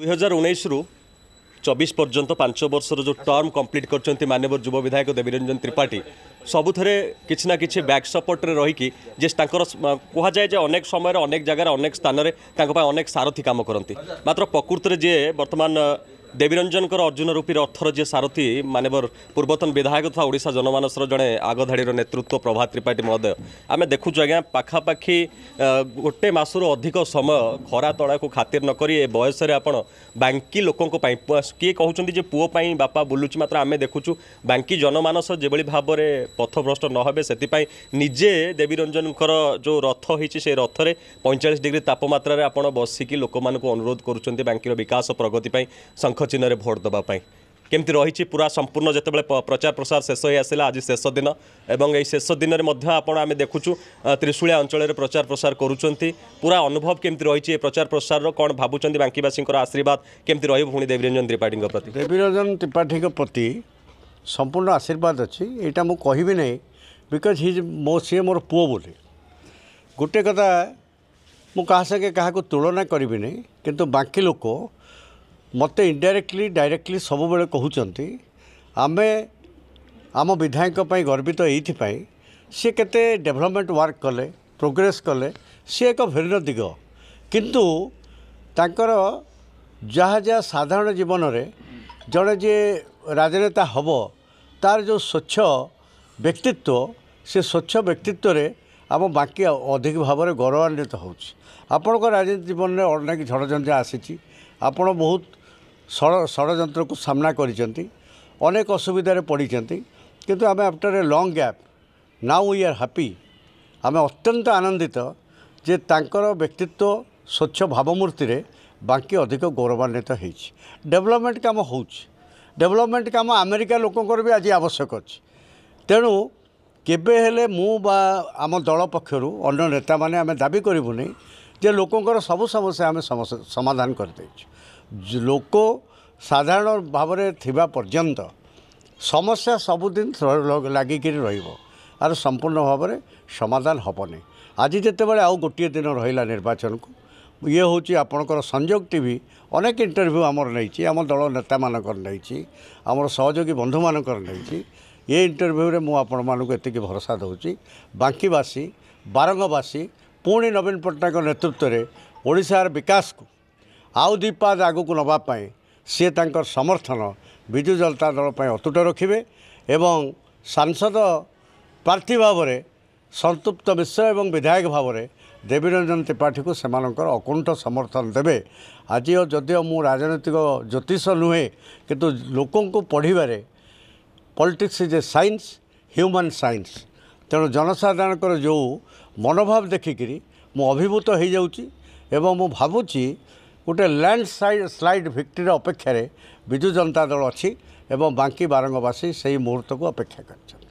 2019 रु 24 पर्यंत 5 वर्षर जो टर्म कंप्लीट कर माननीय युव विधायक देवीरंजन त्रिपाठी सबुथरे किसी ना कि बैक सपोर्ट रे रहीकि जे कह जाए अनेक समय अनेक जगार अनेक स्थान में अनेक सारथी काम करती मात्र प्रकृत में जे बर्तमान देवीरंजन अर्जुन रूपी रथर जे सारथी माननीय पूर्वतन विधायक तथा ओडिशा जनमानसर जड़े आगधाड़ीर नेतृत्व प्रभात त्रिपाठी महोदय आम देखुँ आज्ञा पाखापाखि गोटे मसरू अधिक समय खरा तला को खातिर नक बयस आपड़ बांकी लोकों किए कहते पुओ बापा बुलूची मात्र आम देखुचु बांकी जनमानस जो भाव में पथभ्रष्ट नहे से निजे देवीरंजन जो रथ होती से रथरे 45 डिग्री तापमात्रा आप बसिकी लोक अनुरोध करुँच बांकीर विकास प्रगति शंख चिन्ह रे भोट देवाई केमती रही पूरा संपूर्ण जिते प्रचार प्रसार शेष हो आसला आज शेष दिन एवं यही शेष दिन में आम देखुचु त्रिशूलिया अंचल में प्रचार प्रसार करुँच पूरा अनुभव केमती रही प्रचार प्रसार कौन भावुं बांकीवासी आशीर्वाद केमती रही देवीरंजन त्रिपाठी प्रति देवीरंजन त्रिपाठी प्रति संपूर्ण आशीर्वाद अच्छी यहाँ मुझे कहबी नहीं बिकज हि सी मोर पुओ बोली गोटे कथा मुझे संगे क्या तुलना करी नहीं किंतु बाकी लोक मत इनडायरेक्टली डायरेक्टली सब बेले कहते आमे आम विधायक गर्वित ये सी केते डेवलपमेंट वर्क कले प्रोग्रेस कले सी एक भिन्न दिग किंतु तांकर जहाँ जहाँ साधारण जीवन में जड़े जे राजनेता हम तार जो स्वच्छ व्यक्तित्व से स्वच्छ व्यक्तित्व रे आम बाकी अधिक भाव में गौरवान्वित होपण राजनीति जीवन में अनेक झड़झंझा आसी आपण बहुत षड्यंत्र को सामना करिसेंती अनेक असुविधार पड़ीचंती किंतु आम after a long gap now we are happy आम अत्यंत आनंदित जे तांकर व्यक्तित्व स्वच्छ भावमूर्ति रे बाकी अधिक गौरवान्वित होइछि डेवलपमेंट काम होउछि डेवलपमेंट काम अमेरिका लोकंकर भी आज आवश्यक अछि तेणु केबे हेले मु बा आम दल पक्षरु अन्य नेता माने आम दाबी करिबु नै जे लोकंकर सब समस्या आम समाधान कर देइछु लोक साधारण भाव में थिबा पर्यंत समस्या सबुदिन लगिक आर संपूर्ण भाव में समाधान हेनी आज जितेबाला आउ गोटे दिन रहा निर्वाचन को ये हूँ आपणकर संयोग टीवी अनेक इंटरव्यू आमर नहीं आम दल नेता मानकर नहीं आमर सहयोगी बंधु मानकर नहीं ये इंटरव्यू रे मु आपण मानक एतिक भरोसा दूसरी बांकीवासी बारंगवासी पुणी नवीन पट्टनायक नेतृत्व में ओडिशार विकास को आउ दीपाद आगु को नवापाई सी तांकर समर्थन विजु जनता दल पर अतुट रखिए एवं सांसद प्रार्थी भाव में संतृप्त मिश्र एवं विधायक भाव में देवीरंजन त्रिपाठी को सेमानकर अकुंठ समर्थन देवे आज जदिव मु राजनैतिक ज्योतिष नुहे किंतु लोकों को पढ़वे politics is a science human science तेणु जनसाधारण जो मनोभाव देखिकी मु अभिभूत हो जाऊँगी एवं मु भावुची गोटे लैंड स्लाइड विक्ट्री अपेक्षा विजु जनता दल अच्छी एवं बांकी बारंगवासी से मुहूर्त को अपेक्षा कर।